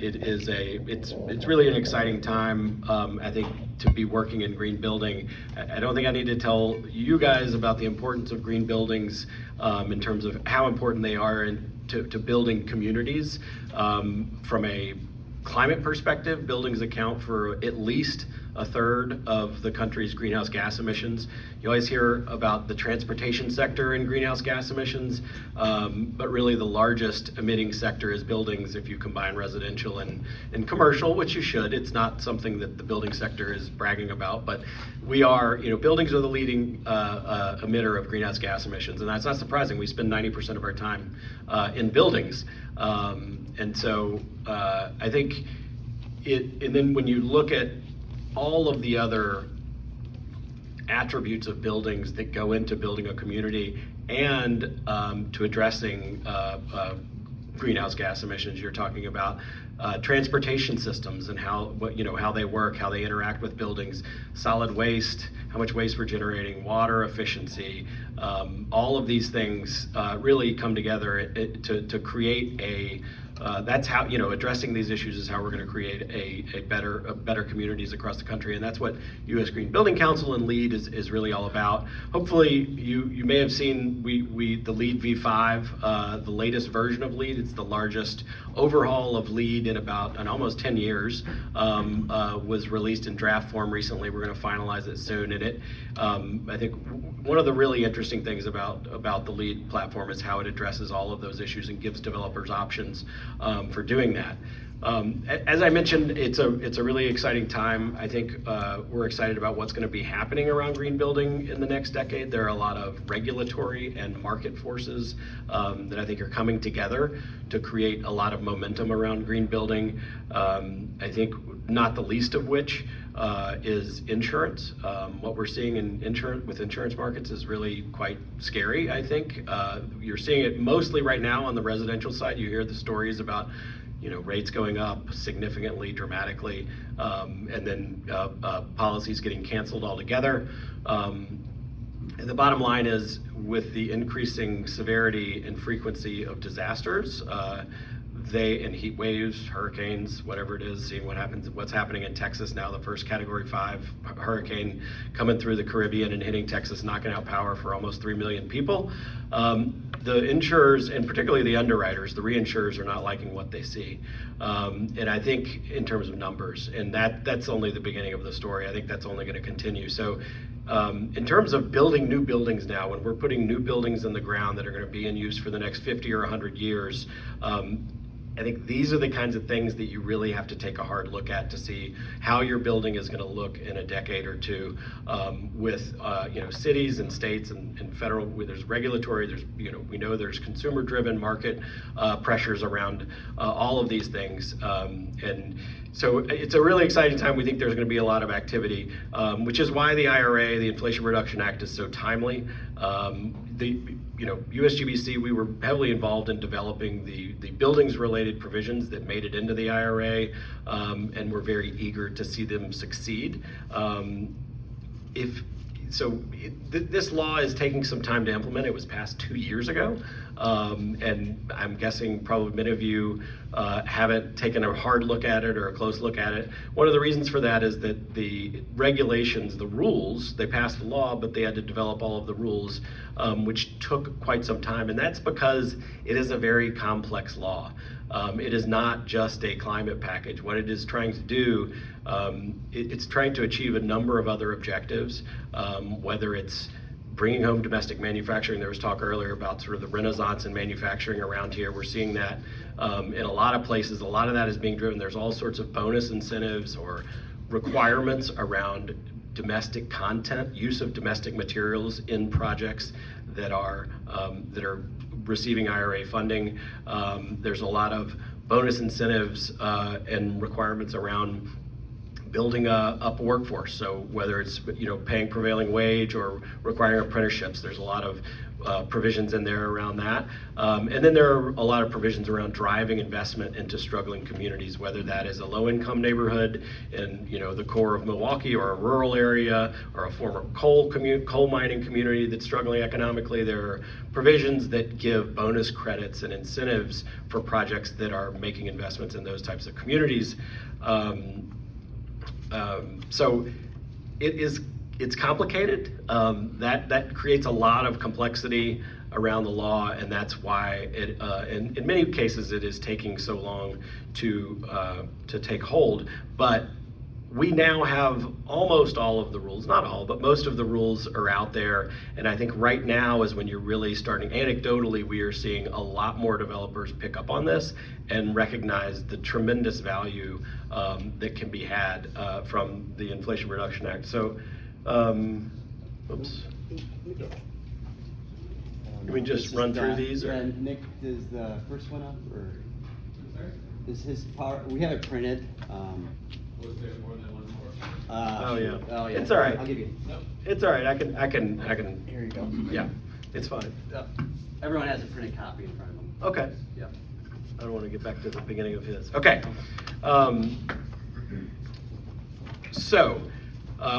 It's really an exciting time, I think, to be working in green building. I don't think I need to tell you guys about the importance of green buildings in terms of how important they are to building communities. From a climate perspective, buildings account for at least a third of the country's greenhouse gas emissions. You always hear about the transportation sector in greenhouse gas emissions, but really the largest emitting sector is buildings if you combine residential and commercial, which you should. It's not something that the building sector is bragging about, but buildings are the leading emitter of greenhouse gas emissions, and that's not surprising. We spend 90% of our time in buildings. And so I think and then when you look at all of the other attributes of buildings that go into building a community and to addressing greenhouse gas emissions, you're talking about transportation systems and how they work, how they interact with buildings, solid waste, how much waste we're generating, water efficiency, all of these things really come together to create that's how, addressing these issues is how we're going to create a better communities across the country. And that's what U.S. Green Building Council and LEED is really all about. Hopefully you may have seen the LEED V5, the latest version of LEED. It's the largest overhaul of LEED in almost 10 years, was released in draft form recently. We're going to finalize it soon. And I think one of the really interesting things about the LEED platform is how it addresses all of those issues and gives developers options for doing that. As I mentioned, it's a really exciting time. I think we're excited about what's going to be happening around green building in the next decade. There are a lot of regulatory and market forces that I think are coming together to create a lot of momentum around green building. I think not the least of which is insurance. What we're seeing with insurance markets is really quite scary, I think. You're seeing it mostly right now on the residential side. You hear the stories about rates going up significantly, dramatically, and then policies getting canceled altogether. And the bottom line is, with the increasing severity and frequency of disasters, and heat waves, hurricanes, whatever it is, seeing what's happening in Texas now, the first Category 5 hurricane coming through the Caribbean and hitting Texas, knocking out power for almost 3 million people. The insurers, and particularly the underwriters, the reinsurers, are not liking what they see. And I think in terms of numbers, and that's only the beginning of the story. I think that's only going to continue. So in terms of building new buildings now, when we're putting new buildings in the ground that are going to be in use for the next 50 or 100 years, I think these are the kinds of things that you really have to take a hard look at to see how your building is going to look in a decade or two, with cities and states and federal. There's regulatory. We know there's consumer-driven market pressures around all of these things, and so it's a really exciting time. We think there's going to be a lot of activity, which is why the IRA, the Inflation Reduction Act, is so timely. USGBC, we were heavily involved in developing the buildings-related provisions that made it into the IRA, and we're very eager to see them succeed. This law is taking some time to implement. It was passed 2 years ago, and I'm guessing probably many of you haven't taken a hard look at it or a close look at it. One of the reasons for that is that the regulations, the rules, they passed the law, but they had to develop all of the rules, which took quite some time, and that's because it is a very complex law. It is not just a climate package. What it is trying to do, it's trying to achieve a number of other objectives, whether it's bringing home domestic manufacturing. There was talk earlier about sort of the renaissance in manufacturing around here. We're seeing that in a lot of places. A lot of that is being driven. There's all sorts of bonus incentives or requirements around domestic content, use of domestic materials in projects that are receiving IRA funding. There's a lot of bonus incentives and requirements around building up a workforce. So whether it's paying prevailing wage or requiring apprenticeships, there's a lot of provisions in there around that. And then there are a lot of provisions around driving investment into struggling communities, whether that is a low-income neighborhood in the core of Milwaukee, or a rural area, or a former coal mining community that's struggling economically. There are provisions that give bonus credits and incentives for projects that are making investments in those types of communities. So it's complicated. That creates a lot of complexity around the law, and that's why in many cases it is taking so long to take hold. But we now have almost all of the rules, not all, but most of the rules are out there. And I think right now is when you're really starting, anecdotally, we are seeing a lot more developers pick up on this and recognize the tremendous value that can be had from the Inflation Reduction Act. So, oops. Can we just run through these? Or? Yeah, Nick, is the first one up, or is his power? We have it printed. Was there more than one more? Oh yeah. It's all right. I'll give you. No. It's all right. I can. Here you go. Yeah, it's fine. Everyone has a printed copy in front of them. Okay. Yep. I don't want to get back to the beginning of his. Okay. So,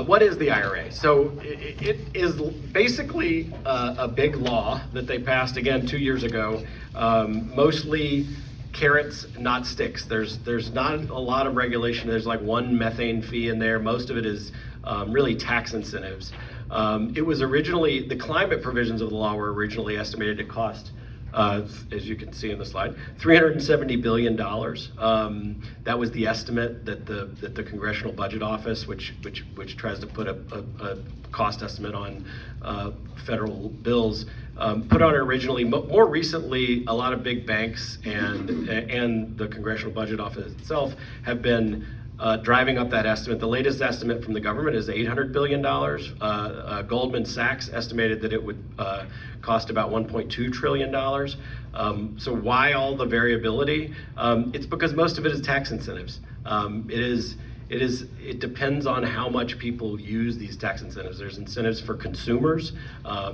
what is the IRA? So it is basically a big law that they passed again 2 years ago, mostly carrots, not sticks. There's not a lot of regulation. There's like one methane fee in there. Most of it is really tax incentives. It was originally, the climate provisions of the law were originally estimated to cost, as you can see in the slide, $370 billion. That was the estimate that the Congressional Budget Office, which tries to put a cost estimate on federal bills, put on it originally. More recently, a lot of big banks and the Congressional Budget Office itself have been driving up that estimate. The latest estimate from the government is $800 billion. Goldman Sachs estimated that it would cost about $1.2 trillion. So why all the variability? It's because most of it is tax incentives. It depends on how much people use these tax incentives. There's incentives for consumers,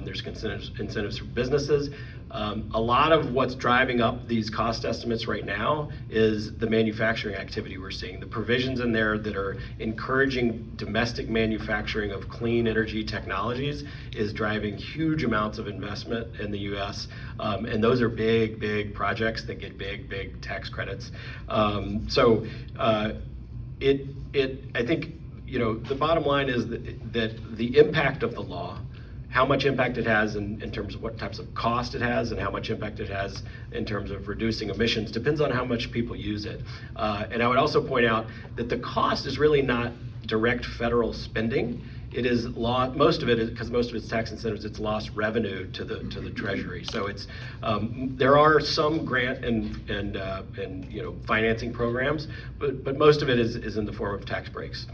there's incentives for businesses. A lot of what's driving up these cost estimates right now is the manufacturing activity we're seeing. The provisions in there that are encouraging domestic manufacturing of clean energy technologies is driving huge amounts of investment in the US. And those are big projects that get big tax credits. I think, the bottom line is that the impact of the law, how much impact it has in terms of what types of cost it has, and how much impact it has in terms of reducing emissions, depends on how much people use it. And I would also point out that the cost is really not direct federal spending. It is most of it is, because most of it's tax incentives, it's lost revenue to the Treasury. So it's there are some grant and financing programs, but most of it is in the form of tax breaks.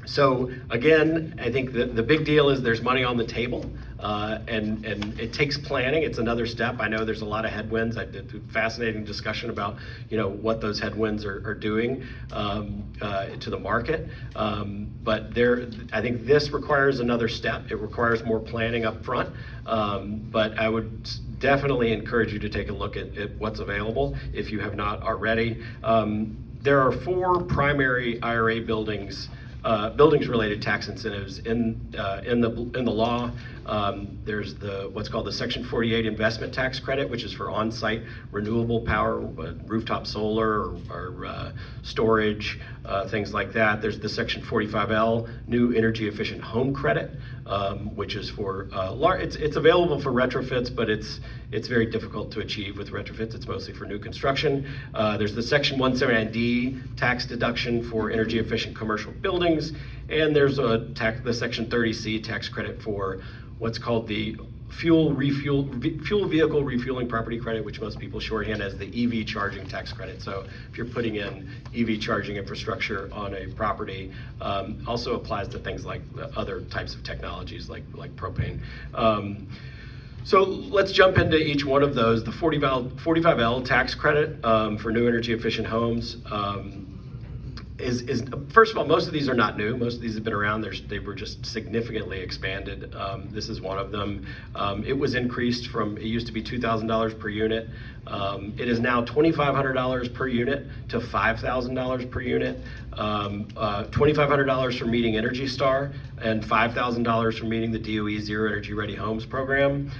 So again, I think the big deal is there's money on the table, and it takes planning. It's another step. I know there's a lot of headwinds. I did a fascinating discussion about what those headwinds are doing to the market. But I think this requires another step. It requires more planning up front. But I would definitely encourage you to take a look at what's available if you have not already. There are 4 primary IRA buildings-related tax incentives in the law. There's what's called the Section 48 investment tax credit, which is for on-site renewable power, rooftop solar or storage, things like that. There's the Section 45L new energy efficient home credit, which is for it's available for retrofits, but it's very difficult to achieve with retrofits. It's mostly for new construction. There's the Section 179D tax deduction for energy efficient commercial buildings, and there's the Section 30C tax credit for what's called the fuel vehicle refueling property credit, which most people shorthand as the EV charging tax credit. So if you're putting in EV charging infrastructure on a property, also applies to things like other types of technologies like propane. So let's jump into each one of those. The 45L tax credit for new energy efficient homes. is first of all, most of these are not new. Most of these have been around. They were just significantly expanded. This is one of them. It was increased from, it used to be $2,000 per unit. It is now $2,500 per unit to $5,000 per unit. $2,500 for meeting Energy Star and $5,000 for meeting the DOE Zero Energy Ready Homes program.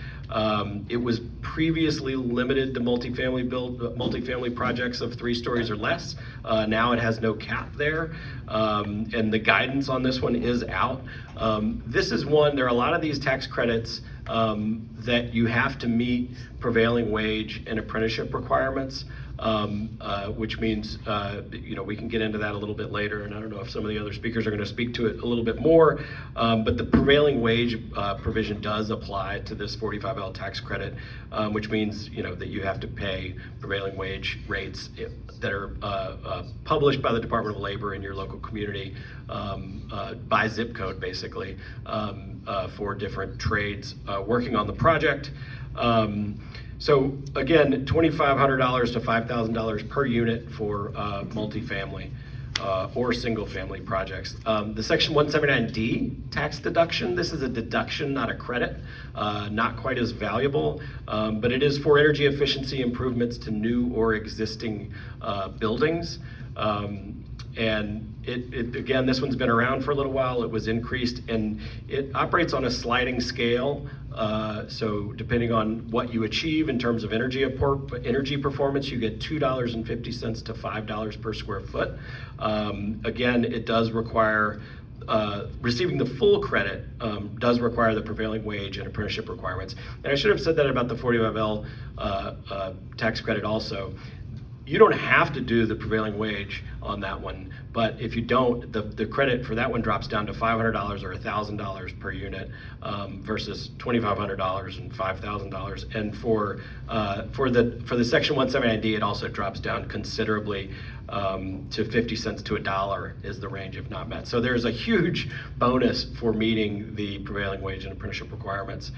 It was previously limited to multifamily projects of 3 stories or less. Now it has no cap there, and the guidance on this one is out. This is one, there are a lot of these tax credits that you have to meet prevailing wage and apprenticeship requirements, which means, we can get into that a little bit later, and I don't know if some of the other speakers are going to speak to it a little bit more, but the prevailing wage provision does apply to this 45L tax credit, which means, that you have to pay prevailing wage rates that are published by the Department of Labor in your local community by zip code, basically, for different trades working on the project. So again, $2,500 to $5,000 per unit for multifamily or single family projects. The Section 179D tax deduction, this is a deduction, not a credit, not quite as valuable, but it is for energy efficiency improvements to new or existing buildings. And it again, this one's been around for a little while. It was increased, and it operates on a sliding scale. So depending on what you achieve in terms of energy performance, you get $2.50 to $5 per square foot. Again, it does require receiving the full credit does require the prevailing wage and apprenticeship requirements. And I should have said that about the 45L tax credit also. You don't have to do the prevailing wage on that one, but if you don't, the credit for that one drops down to $500 or $1,000 per unit versus $2,500 and $5,000. And for the Section 179D, it also drops down considerably to 50 cents to $1 is the range if not met. So there's a huge bonus for meeting the prevailing wage and apprenticeship requirements.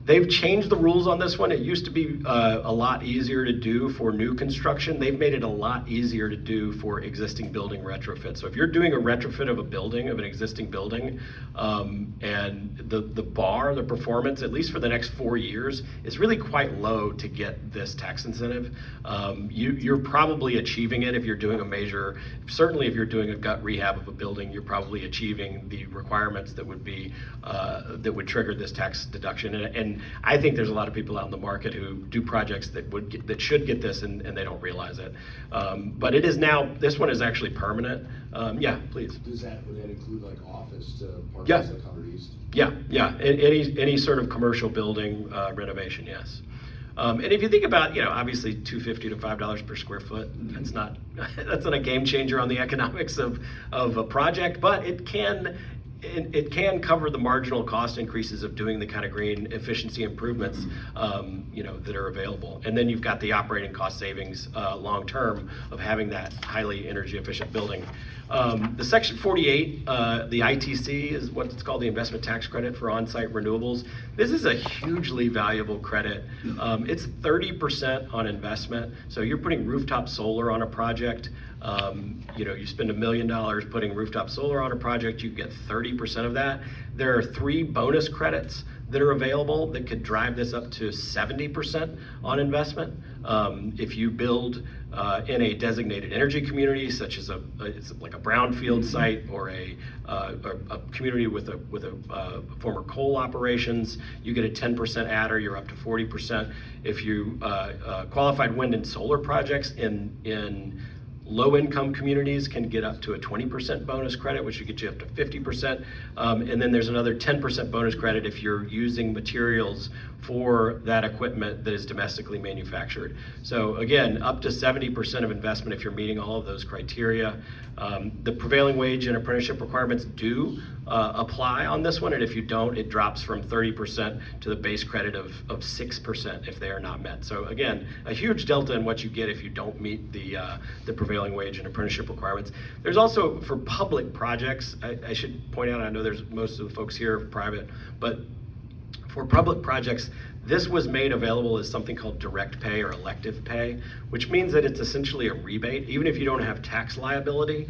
They've changed the rules on this one. It used to be a lot easier to do for new construction. They've made it a lot easier to do for existing building retrofit. So if you're doing a retrofit of a building, of an existing building, and the performance, at least for the next 4 years, is really quite low to get this tax incentive. You're probably achieving it if you're doing certainly if you're doing a gut rehab of a building, you're probably achieving the requirements that would trigger this tax deduction. And I think there's a lot of people out in the market who do projects that should get this and they don't realize it. But it is now, this one is actually permanent. Yeah, please. Would that include like office to parking Yeah. like 100 East? Yeah. Any sort of commercial building renovation, yes. And if you think about, obviously $2.50 to $5 per square foot, that's not a game changer on the economics of a project, but it can cover the marginal cost increases of doing the kind of green efficiency improvements, that are available. And then you've got the operating cost savings long term of having that highly energy efficient building. The Section 48, the ITC is what it's called, the investment tax credit for on-site renewables. This is a hugely valuable credit. It's 30% on investment. So you're putting rooftop solar on a project. You spend $1 million putting rooftop solar on a project, you get 30% of that. There are 3 bonus credits that are available that could drive this up to 70% on investment. If you build in a designated energy community, such as it's like a brownfield site or a community with a former coal operations, you get a 10% adder. You're up to 40%. If you qualified wind and solar projects in low-income communities can get up to a 20% bonus credit, which would get you up to 50%. And then there's another 10% bonus credit if you're using materials for that equipment that is domestically manufactured. So again, up to 70% of investment if you're meeting all of those criteria. The prevailing wage and apprenticeship requirements do apply on this one, and if you don't, it drops from 30% to the base credit of 6% if they are not met. So again, a huge delta in what you get if you don't meet the prevailing wage and apprenticeship requirements. There's also, for public projects, I should point out, I know there's most of the folks here are private, but for public projects, This was made available as something called direct pay or elective pay, which means that it's essentially a rebate. Even if you don't have tax liability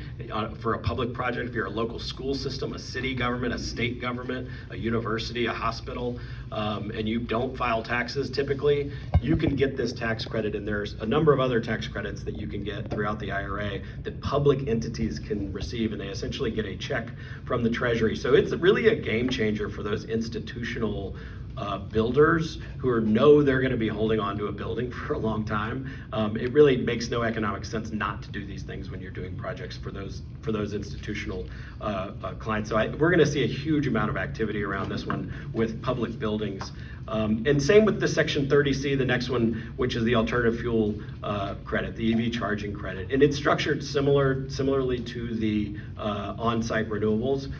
for a public project, if you're a local school system, a city government, a state government, a university, a hospital, and you don't file taxes typically, you can get this tax credit, and there's a number of other tax credits that you can get throughout the IRA that public entities can receive, and they essentially get a check from the Treasury. So it's really a game changer for those institutional builders who know they're going to be holding on to a building for a long time. It really makes no economic sense not to do these things when you're doing projects for those institutional clients. So we're going to see a huge amount of activity around this one with public buildings. And same with the Section 30C, the next one, which is the alternative fuel credit, the EV charging credit. And it's structured similarly to the on-site renewables.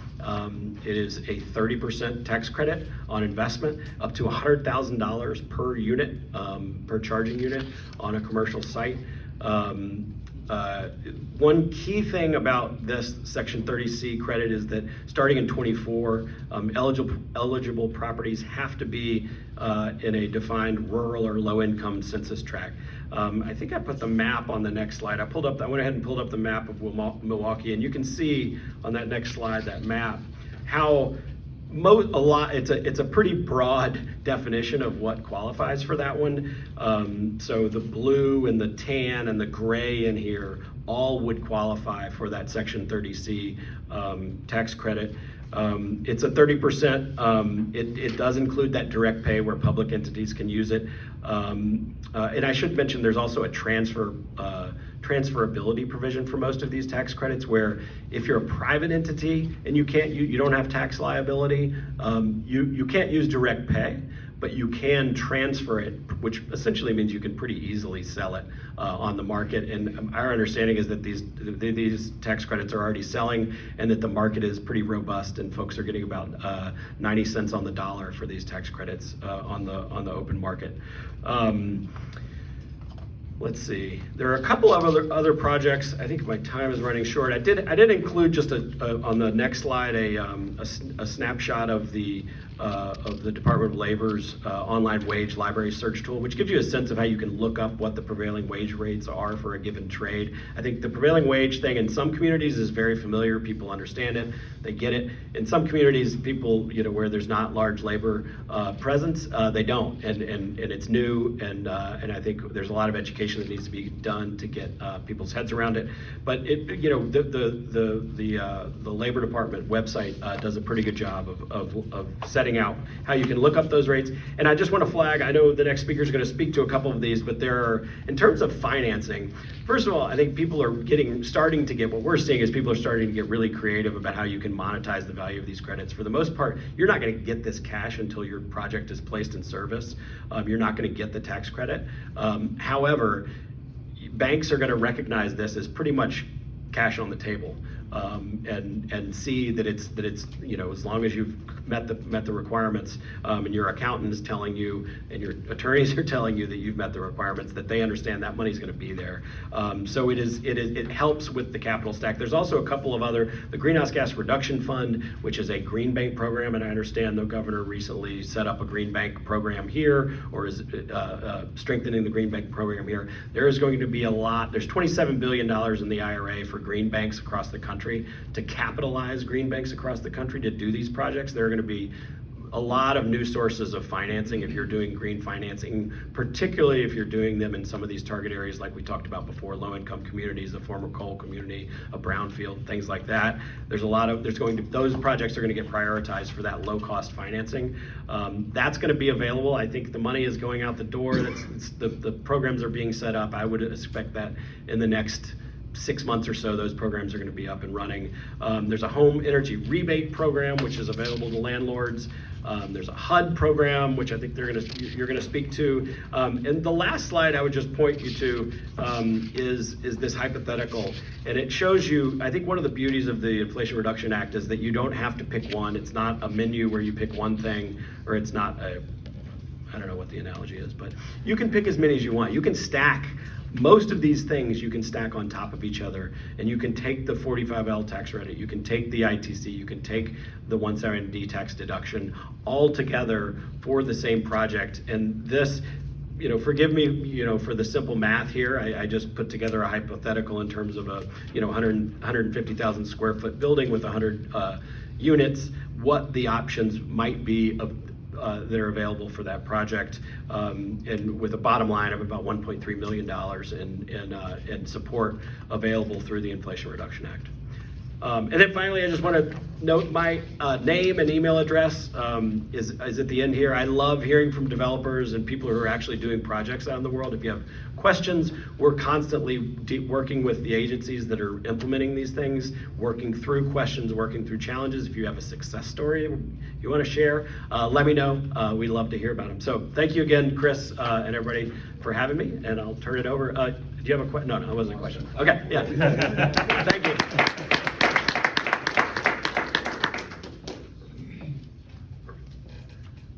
It is a 30% tax credit on investment, up to $100,000 per unit, per charging unit on a commercial site. One key thing about this Section 30C credit is that starting in 24, eligible properties have to be in a defined rural or low-income census tract. I think I put the map on the next slide. I went ahead and pulled up the map of Milwaukee, and you can see on that next slide, that map, how it's a pretty broad definition of what qualifies for that one. So the blue and the tan and the gray in here all would qualify for that Section 30C tax credit. It's a 30%. It does include that direct pay where public entities can use it. And I should mention there's also a transferability provision for most of these tax credits, where if you're a private entity and you don't have tax liability, you can't use direct pay, but you can transfer it, which essentially means you can pretty easily sell it on the market. And our understanding is that these tax credits are already selling, and that the market is pretty robust, and folks are getting about 90 cents on the dollar for these tax credits on the open market. Let's see. There are a couple of other projects. I think my time is running short. I did include just on the next slide a snapshot of the Department of Labor's online wage library search tool, which gives you a sense of how you can look up what the prevailing wage rates are for a given trade. I think the prevailing wage thing in some communities is very familiar. People understand it. They get it. In some communities, people, where there's not large labor presence, they don't, and it's new, and I think there's a lot of education that needs to be done to get people's heads around it. But the Labor Department website does a pretty good job of setting out how you can look up those rates. And I just want to flag, I know the next speaker is going to speak to a couple of these, but in terms of financing, first of all, I think people are what we're seeing is people are starting to get really creative about how you can monetize the value of these credits. For the most part, you're not going to get this cash until your project is placed in service. You're not going to get the tax credit. However, banks are going to recognize this as pretty much cash on the table, and see that it's as long as you've met the requirements, and your accountant is telling you and your attorneys are telling you that you've met the requirements, that they understand that money's going to be there. So it helps with the capital stack. There's also a couple of the Greenhouse Gas Reduction Fund, which is a green bank program, and I understand the governor recently set up a green bank program here, or is strengthening the green bank program here. There is going to be there's $27 billion in the IRA for green banks across the country, to capitalize green banks across the country to do these projects. There are going to be a lot of new sources of financing if you're doing green financing, particularly if you're doing them in some of these target areas like we talked about before, low-income communities, a former coal community, a brownfield, things like that. Those projects are going to get prioritized for that low-cost financing. That's going to be available. I think the money is going out the door. The programs are being set up. I would expect that in the next 6 months or so, those programs are going to be up and running. There's a home energy rebate program, which is available to landlords. There's a HUD program, which I think you're going to speak to. And the last slide I would just point you to is this hypothetical. And it shows you, I think one of the beauties of the Inflation Reduction Act is that you don't have to pick one. It's not a menu where you pick one thing, or it's not I don't know what the analogy is, but you can pick as many as you want. You can stack most of these things you can stack on top of each other, and you can take the 45L tax credit, you can take the ITC, you can take the 170D tax deduction all together for the same project. And this, forgive me, for the simple math here. I just put together a hypothetical in terms of a, 150,000 square foot building with 100 units, what the options might be that are available for that project, and with a bottom line of about $1.3 million in support available through the Inflation Reduction Act. And then finally, I just want to note my name and email address is at the end here. I love hearing from developers and people who are actually doing projects out in the world. If you have questions, we're constantly working with the agencies that are implementing these things, working through questions, working through challenges. If you have a success story you want to share, let me know. We'd love to hear about them. So thank you again, Chris, and everybody for having me, and I'll turn it over. Do you have a question? No, it wasn't a question. Okay, yeah. Thank you.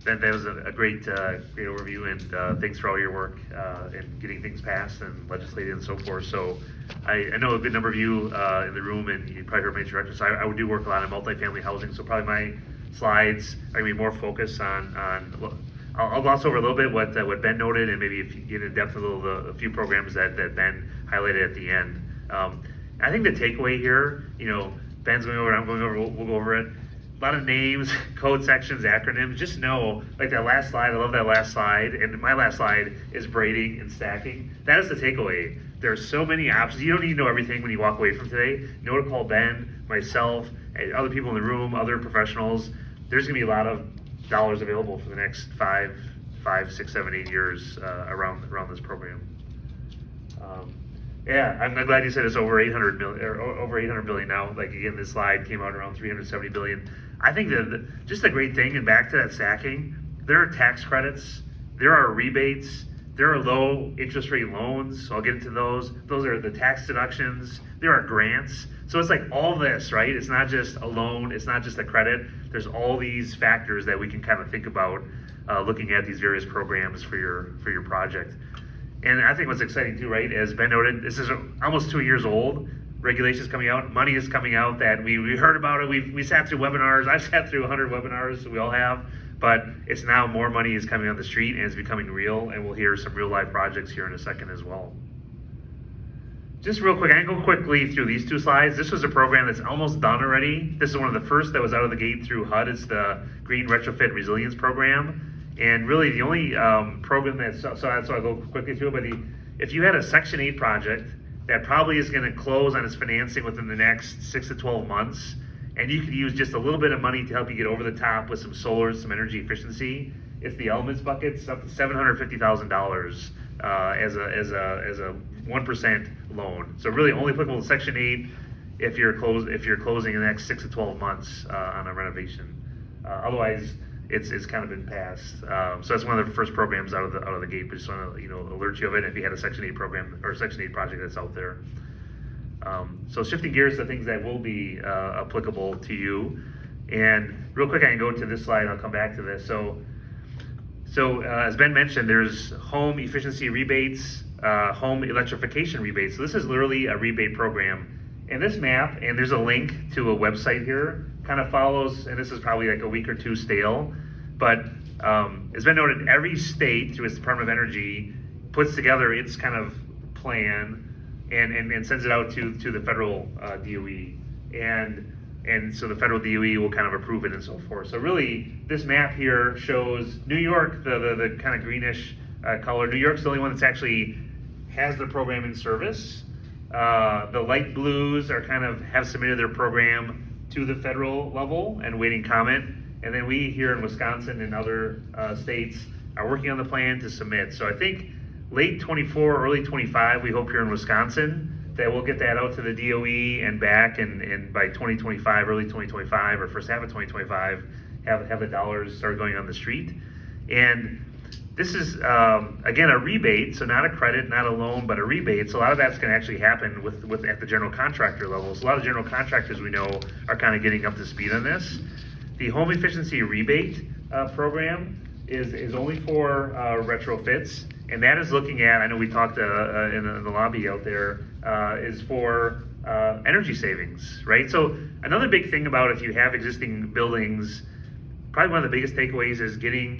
That was a great overview, and thanks for all your work in getting things passed and legislated and so forth. So I know a good number of you in the room, and you probably heard my introduction. So I would do work a lot in multifamily housing. So probably my slides are going to be more focused on I'll gloss over a little bit what Ben noted, and maybe if you get in depth a few programs that Ben highlighted at the end. I think the takeaway here, Ben's going over it, I'm going over it, we'll go over it. A lot of names, code sections, acronyms. Just know, like that last slide, I love that last slide. And my last slide is braiding and stacking. That is the takeaway. There are so many options. You don't need to know everything when you walk away from today. Know to call Ben, myself, and other people in the room, other professionals. There's going to be a lot of dollars available for the next 5, 6, 7, 8 years around this program. Yeah, I'm glad you said it's over 800 million, or over 800 billion now. Like again, this slide came out around 370 billion. I think that just a great thing, and back to that stacking, there are tax credits, there are rebates, there are low interest rate loans. So I'll get into those. Those are the tax deductions. There are grants. So it's like all this, right? It's not just a loan. It's not just a credit. There's all these factors that we can kind of think about looking at these various programs for your project. And I think what's exciting too, right, as Ben noted, this is almost 2 years old. Regulations coming out, money is coming out that we heard about it. We sat through webinars. I've sat through 100 webinars, we all have. But it's now more money is coming on the street and it's becoming real. And we'll hear some real life projects here in a second as well. Just real quick, I can go quickly through these two slides. This was a program that's almost done already. This is one of the first that was out of the gate through HUD. It's the Green Retrofit Resilience Program. And really the only program that's, so I'll go quickly through it, but if you had a Section 8 project that probably is going to close on its financing within the next 6 to 12 months, and you could use just a little bit of money to help you get over the top with some solar, some energy efficiency, it's the elements buckets up to $750,000 as a 1% loan. So really only applicable to Section 8 if you're closing in the next 6 to 12 months on a renovation. Otherwise, it's kind of been passed. So that's one of the first programs out of the gate. But just want to alert you of it if you had a Section 8 program or Section 8 project that's out there. So shifting gears to things that will be applicable to you. And real quick, I can go to this slide. I'll come back to this. So as Ben mentioned, there's home efficiency rebates, home electrification rebates. So this is literally a rebate program. And this map, and there's a link to a website here, kind of follows, and this is probably like a week or two stale, but as been noted, every state through its Department of Energy puts together its kind of plan and sends it out to the federal DOE. And so the federal DOE will kind of approve it and so forth. So really, this map here shows New York, the kind of greenish color. New York's the only one that's actually has the program in service. The light blues are have submitted their program to the federal level and waiting comment. And then we here in Wisconsin and other states are working on the plan to submit. So I think late 24, early 25, we hope here in Wisconsin that we'll get that out to the DOE and back, and by 2025, early 2025 or first half of 2025, have the dollars start going on the street. And this is, again, a rebate, so not a credit, not a loan, but a rebate. So a lot of that's going to actually happen with at the general contractor level. So a lot of general contractors we know are kind of getting up to speed on this. The home efficiency rebate program is only for retrofits, And that is looking at, I know we talked in the lobby out there, is for energy savings, right? So another big thing about if you have existing buildings, probably one of the biggest takeaways is getting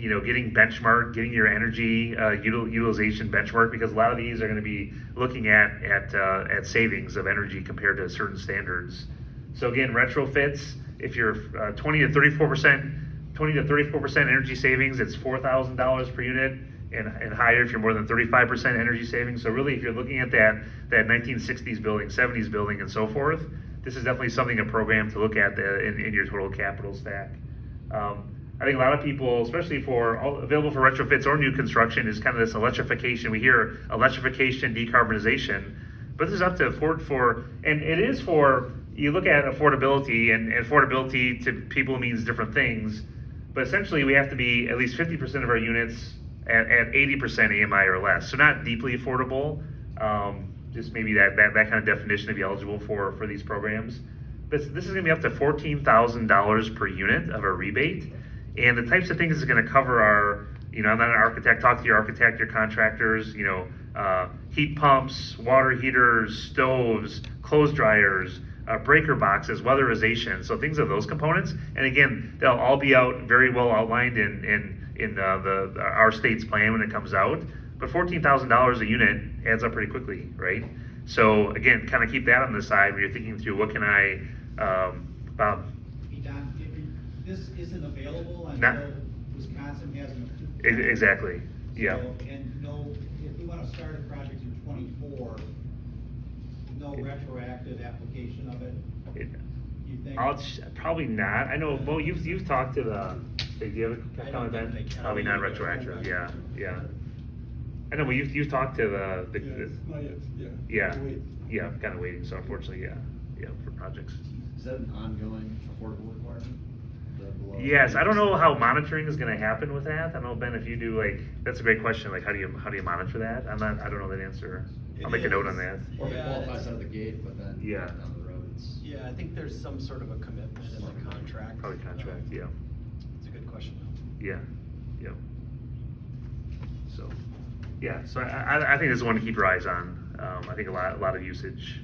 benchmark, getting your energy utilization benchmark, because a lot of these are going to be looking at savings of energy compared to certain standards. So again, retrofits, if you're 20 to 34% energy savings, it's $4,000 per unit, and higher if you're more than 35% energy savings. So really, if you're looking at that 1960s building, 70s building, and so forth, this is definitely something, a program to look at in your total capital stack. I think a lot of people, especially available for retrofits or new construction, is kind of this electrification. We hear electrification, decarbonization, but this is up to and it is you look at affordability, and affordability to people means different things, but essentially we have to be at least 50% of our units at 80% AMI or less. So not deeply affordable, just maybe that kind of definition to be eligible for these programs. This is going to be up to $14,000 per unit of a rebate. And the types of things it's going to cover are, I'm not an architect, talk to your architect, your contractors, heat pumps, water heaters, stoves, clothes dryers, breaker boxes, weatherization, so things of those components. And again, they'll all be out very well outlined in our state's plan when it comes out. But $14,000 a unit adds up pretty quickly, right? So again, kind of keep that on the side when you're thinking through what can I, Bob? Hey, Don, this isn't available Not- until Wisconsin has an. Exactly, yeah. So, and if we want to start a project in '24, no retroactive application of it, you think? Probably not. I know, Bo, you've talked to do you have a I comment don't then? think they can. Probably not retroactive, yeah. I know, but you've talked to Not yet, yeah, Wait. yeah, kind of waiting, so unfortunately, yeah, for projects. Is that an ongoing affordable requirement? The below- Yes, I don't know how monitoring is gonna happen with that. I don't know, Ben, if you do, that's a great question, how do you monitor that? I don't know that answer. I'll make a note on that. Or if it Yeah, qualifies out of the gate, but then Yeah. down the road, it's. Yeah, I think there's some sort of a commitment in the contract. Probably contract, yeah, It's a good question though. yeah. So I think this is one to keep your eyes on. I think a lot of usage.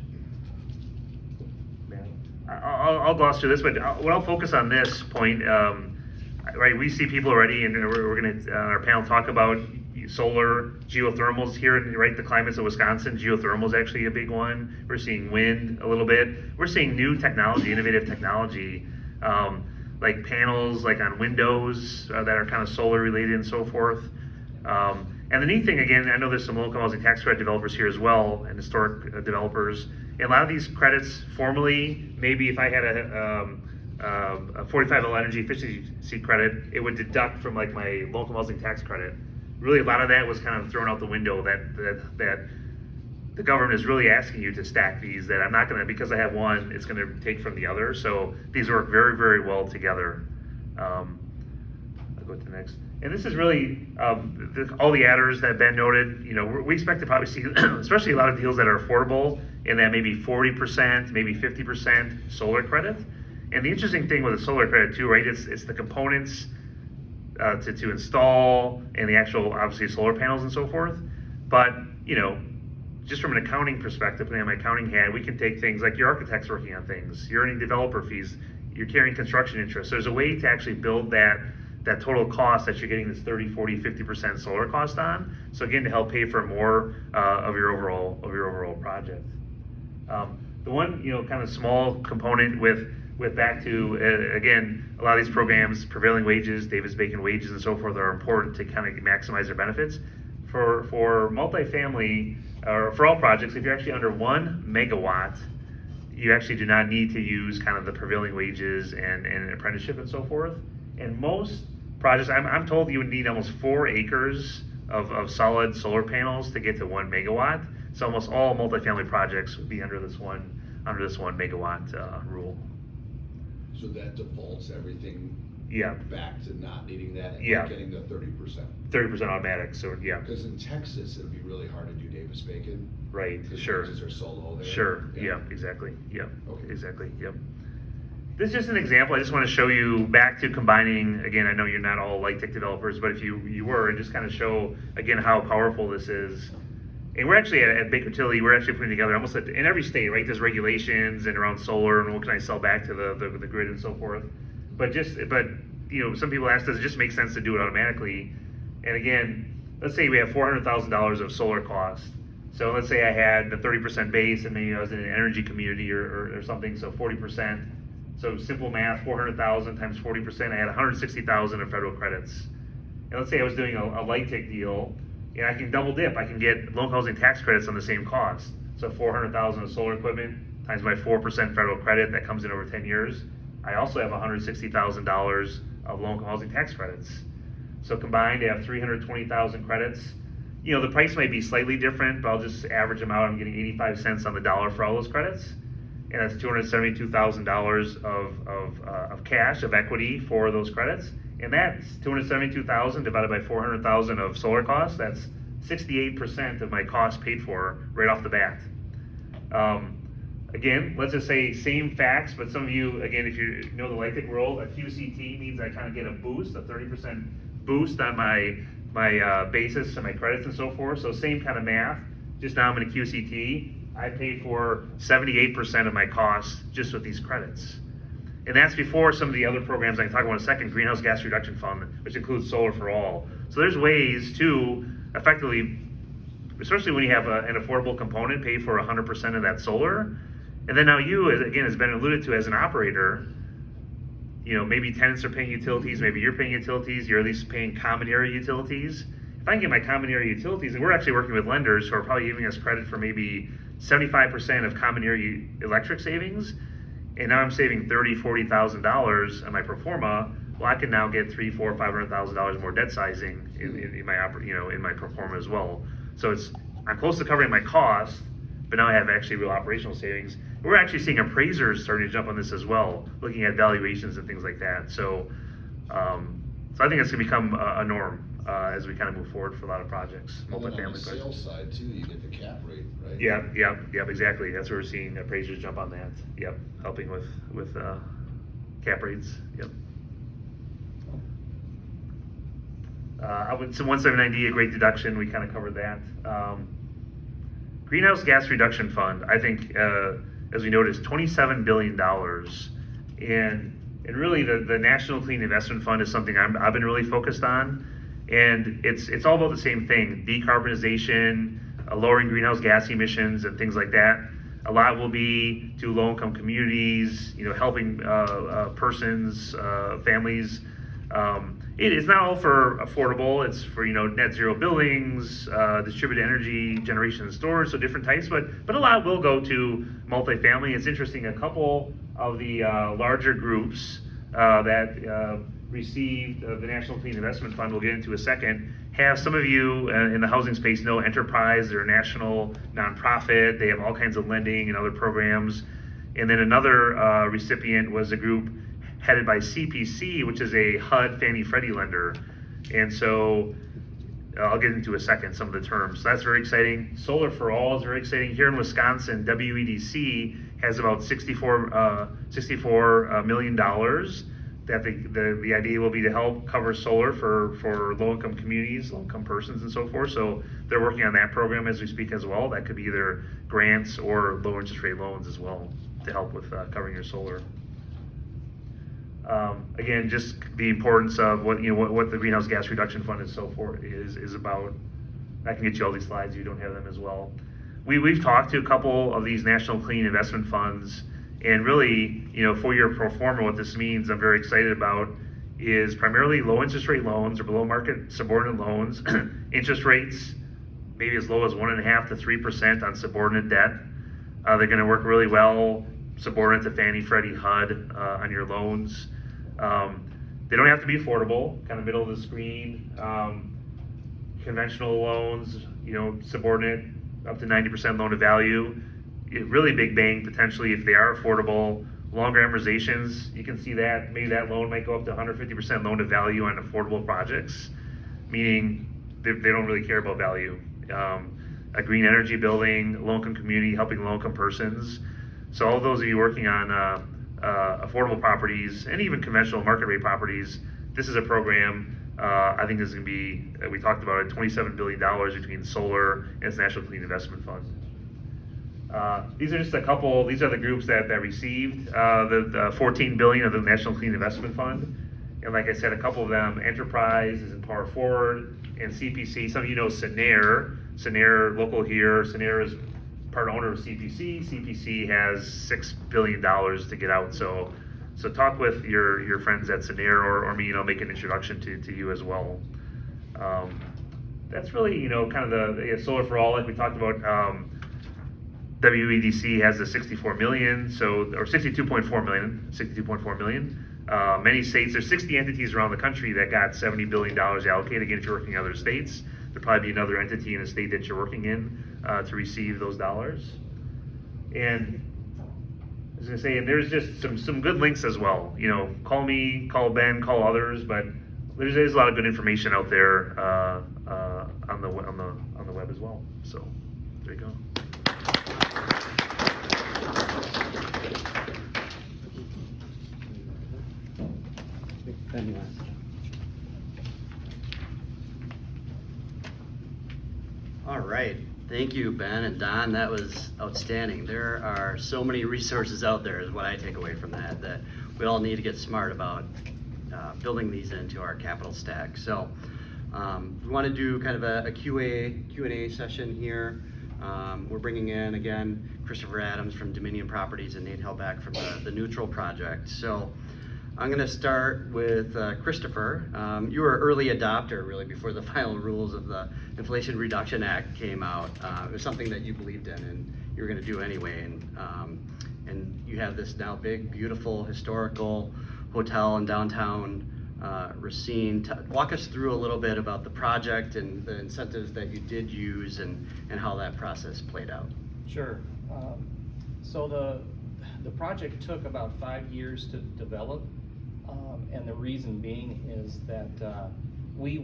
I'll gloss through this, but what I'll focus on this point, right, we see people already, and we're going to, on our panel, talk about solar, geothermals here, right, the climates of Wisconsin. Geothermal is actually a big one. We're seeing wind a little bit. We're seeing new technology, innovative technology, like panels, like on windows that are kind of solar related and so forth. And the neat thing, again, I know there's some local housing tax credit developers here as well, and historic developers. And a lot of these credits, formally, maybe if I had a 45L energy efficiency credit, it would deduct from like my local housing tax credit. Really, a lot of that was kind of thrown out the window. That the government is really asking you to stack these. That I'm not going to, because I have one, it's going to take from the other. So these work very, very well together. I'll go to the next. And this is really all the adders that Ben noted. We expect to probably see, especially a lot of deals that are affordable, in that maybe 40%, maybe 50% solar credit. And the interesting thing with the solar credit too, right? It's the components to install, and the actual, obviously, solar panels and so forth. But just from an accounting perspective, putting on my accounting hat, we can take things like your architect's working on things, you're earning developer fees, you're carrying construction interest. There's a way to actually build that total cost that you're getting this 30, 40, 50% solar cost on. So again, to help pay for more of your overall project. The one kind of small component with back to again, a lot of these programs, prevailing wages, Davis-Bacon wages, and so forth, are important to kind of maximize their benefits. For multifamily, or for all projects, if you're actually under 1 megawatt, you actually do not need to use kind of the prevailing wages and apprenticeship and so forth. And most projects, I'm told you would need almost 4 acres of solid solar panels to get to 1 megawatt. So almost all multifamily projects would be under this one megawatt rule. So that defaults everything Yeah, back to not needing that and Yeah. getting the 30%. 30% automatic. So yeah, Because in Texas, it'd be really hard to do Davis-Bacon. right. Because Sure. wages are so low there. Sure. Yeah. Exactly. Yep. Okay. Exactly. Yep. This is just an example. I just want to show you back to combining, again, I know you're not all light tech developers, but if you were, and just kind of show, again, how powerful this is. And we're actually at Baker Tilly, we're actually putting together almost in every state, right? There's regulations and around solar and what can I sell back to the grid and so forth. But some people ask, does it just make sense to do it automatically? And again, let's say we have $400,000 of solar cost. So let's say I had the 30% base and maybe I was in an energy community or something, so 40%. So simple math, 400,000 times 40%, I had 160,000 of federal credits. And let's say I was doing a light tech deal, and I can double dip. I can get low housing tax credits on the same cost. So 400,000 of solar equipment times my 4% federal credit that comes in over 10 years. I also have $160,000 of low housing tax credits. So combined, I have 320,000 credits. The price might be slightly different, but I'll just average them out. I'm getting 85 cents on the dollar for all those credits. And that's $272,000 of cash, of equity for those credits. And that's $272,000 divided by $400,000 of solar costs. That's 68% of my cost paid for right off the bat. Again, let's just say same facts, but some of you, again, if you know the light tech world, a QCT means I kind of get a boost, a 30% boost on my basis and my credits and so forth. So same kind of math, just now I'm in a QCT. I paid for 78% of my costs just with these credits. And that's before some of the other programs I can talk about in a second, Greenhouse Gas Reduction Fund, which includes solar for all. So there's ways to effectively, especially when you have an affordable component, pay for 100% of that solar. And then now you, again, as Ben alluded to, as an operator, maybe tenants are paying utilities, maybe you're paying utilities, you're at least paying common area utilities. If I can get my common area utilities, and we're actually working with lenders who are probably giving us credit for maybe 75% of common area electric savings, and now I'm saving $30,000, $40,000 on my pro forma. Well, I can now get $300,000, $400,000, $500,000 more debt sizing in my pro forma as well. So I'm close to covering my cost, but now I have actually real operational savings. We're actually seeing appraisers starting to jump on this as well, looking at valuations and things like that. So I think it's going to become a norm as we kind of move forward for a lot of projects, And then on multifamily the projects. sales side too, you get the cap rate, right? Yep, exactly. That's where we're seeing appraisers jump on that. Yep, helping with cap rates. Yep. So 179D, a great deduction. We kind of covered that. Greenhouse Gas Reduction Fund, I think, as we noticed, $27 billion. And really the National Clean Investment Fund is something I've been really focused on. And it's all about the same thing, decarbonization, lowering greenhouse gas emissions and things like that. A lot will be to low-income communities, helping persons, families. It's not all for affordable. It's for net zero buildings, distributed energy generation and storage, so different types. But a lot will go to multifamily. It's interesting. A couple of the larger groups that received the National Clean Investment Fund, we'll get into a second, have some of you in the housing space know Enterprise. They're a national nonprofit. They have all kinds of lending and other programs. And then another recipient was a group headed by CPC, which is a HUD Fannie Freddie lender. And so I'll get into a second some of the terms. So that's very exciting. Solar for All is very exciting. Here in Wisconsin, WEDC has about $64 million that the idea will be to help cover solar for low-income communities, low-income persons and so forth. So they're working on that program as we speak as well. That could be either grants or low interest rate loans as well to help with covering your solar. Again, just the importance of what the Greenhouse Gas Reduction Fund is is about. I can get you all these slides if you don't have them as well. We've talked to a couple of these National Clean Investment Funds, and really, for your pro forma, what this means, I'm very excited about, is primarily low interest rate loans or below market subordinate loans, interest rates maybe as low as 1.5% to 3% on subordinate debt. They're going to work really well subordinate to Fannie, Freddie, HUD on your loans. They don't have to be affordable, kind of middle of the screen. Conventional loans, subordinate up to 90% loan to value. Really big bang potentially if they are affordable. Longer amortizations, you can see that maybe that loan might go up to 150% loan to value on affordable projects, meaning they don't really care about value. A green energy building, low-income community, helping low-income persons. So all those of you working on affordable properties, and even conventional market rate properties. This is a program, I think this is gonna be, we talked about it, $27 billion between solar and its National Clean Investment Fund. These are just a couple, these are the groups that received the $14 billion of the National Clean Investment Fund. And like I said, a couple of them, Enterprise is in Power Forward, and CPC, some of you know Sanair local here. Sanair is part owner of CPC. CPC has $6 billion to get out. So talk with your friends at Sanair or me, make an introduction to you as well. That's really, kind of the Solar for All, like we talked about. WEDC has the 64 million, or 62.4 million. Many states, there's 60 entities around the country that got $70 billion allocated. Again, if you're working in other states, there'll probably be another entity in a state that you're working in to receive those dollars. And I was gonna say, and there's just some good links as well. Call me, call Ben, call others, but there's a lot of good information out there on the web as well. So there you go. All right, thank you, Ben and Don. That was outstanding. There are so many resources out there is what I take away from that we all need to get smart about building these into our capital stack. So we want to do kind of a Q&A session here. We're bringing in, again, Christopher Adams from Dominion Properties and Nate Helbach from the Neutral Project. So I'm going to start with Christopher. You were an early adopter, really, before the final rules of the Inflation Reduction Act came out. It was something that you believed in and you were going to do anyway. And you have this now big, beautiful, historical hotel in downtown Racine. Walk us through a little bit about the project and the incentives that you did use and how that process played out. Sure. So the project took about 5 years to develop, and the reason being is that we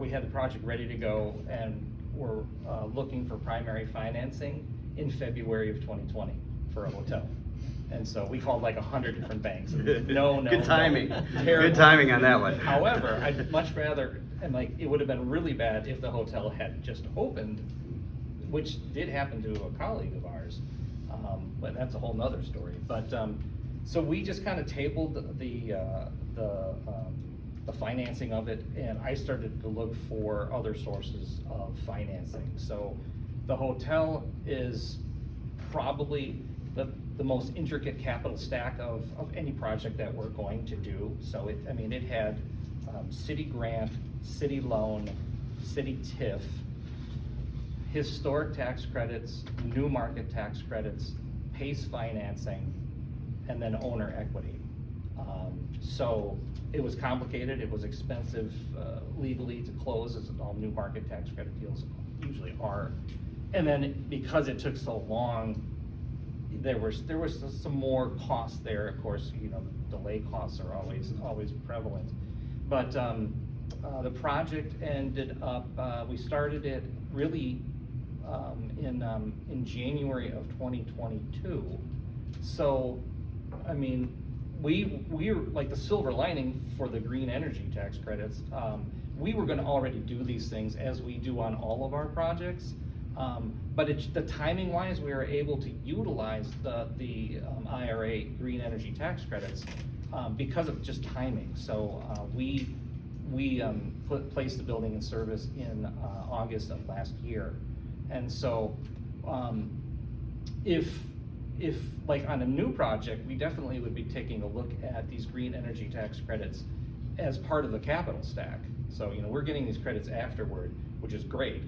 had the project ready to go and were looking for primary financing in February of 2020 for a hotel. And so we called like 100 different banks. No. Good timing. Terrible. Good timing on that one. However, I'd much rather, and it would have been really bad if the hotel had just opened, which did happen to a colleague of ours, but that's a whole nother story. But so we just kind of tabled the financing of it, and I started to look for other sources of financing. So the hotel is probably the most intricate capital stack of any project that we're going to do. So it had city grant, city loan, city TIF, historic tax credits, new market tax credits, PACE financing, and then owner equity. So it was complicated, it was expensive legally to close, as all new market tax credit deals usually are. And then because it took so long, there was some more costs there. Of course, delay costs are always prevalent. But the project ended up, we started it really in January of 2022. So, we were like the silver lining for the green energy tax credits. We were going to already do these things as we do on all of our projects. But the timing wise, we were able to utilize the IRA green energy tax credits because of just timing. So we placed the building in service in August of last year. And so if like on a new project, we definitely would be taking a look at these green energy tax credits as part of the capital stack. So we're getting these credits afterward, which is great.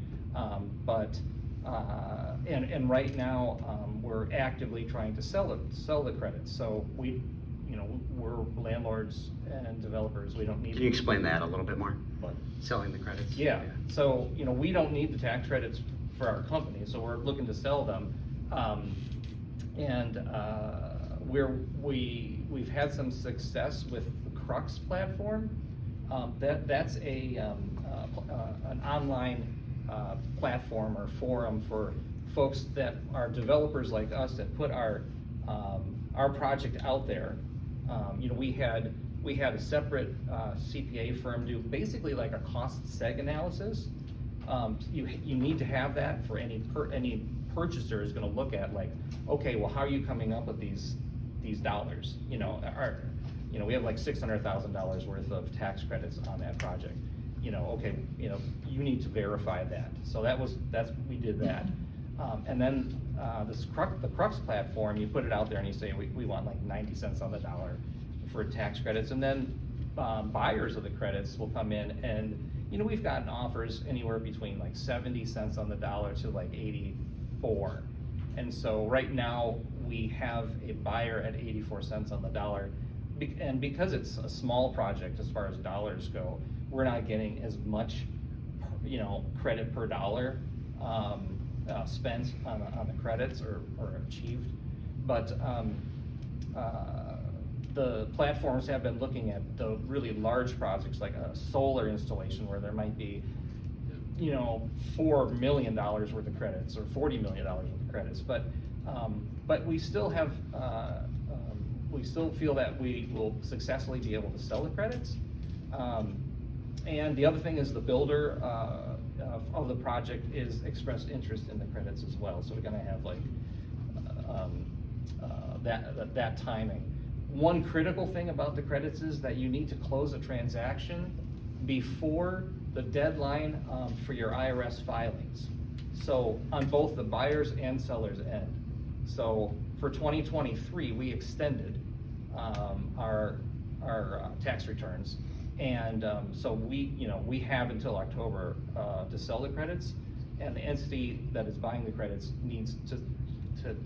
And right now we're actively trying to sell the credits. So we're landlords and developers. We don't need. Can you explain that a little bit more? What? Selling the credits? Yeah. So we don't need the tax credits for our company, so we're looking to sell them. We've had some success with the Crux platform. That's an online platform or forum for folks that are developers like us that put our Our project out there, you know, we had a separate CPA firm do basically like a cost seg analysis. You need to have that for any purchaser is going to look at, like, okay, well, how are you coming up with these dollars? You know, we have like $600,000 worth of tax credits on that project. You know, okay, you know, you need to verify that. So we did that. And then the Crux platform, you put it out there and you say, we want like 90 cents on the dollar for tax credits. And then buyers of the credits will come in and, you know, we've gotten offers anywhere between like 70 cents on the dollar to like 84. And so right now we have a buyer at 84 cents on the dollar. And because it's a small project as far as dollars go, we're not getting as much, you know, credit per dollar spent on the credits or achieved. But the platforms have been looking at the really large projects like a solar installation where there might be, you know, $4 million worth of credits or $40 million worth of credits. But we still have, we still feel that we will successfully be able to sell the credits. And the other thing is the builder of the project is expressed interest in the credits as well. So we're gonna have like that timing. One critical thing about the credits is that you need to close a transaction before the deadline for your IRS filings. So on both the buyers and sellers end. So for 2023, we extended our tax returns. And so we have until October to sell the credits, and the entity that is buying the credits needs to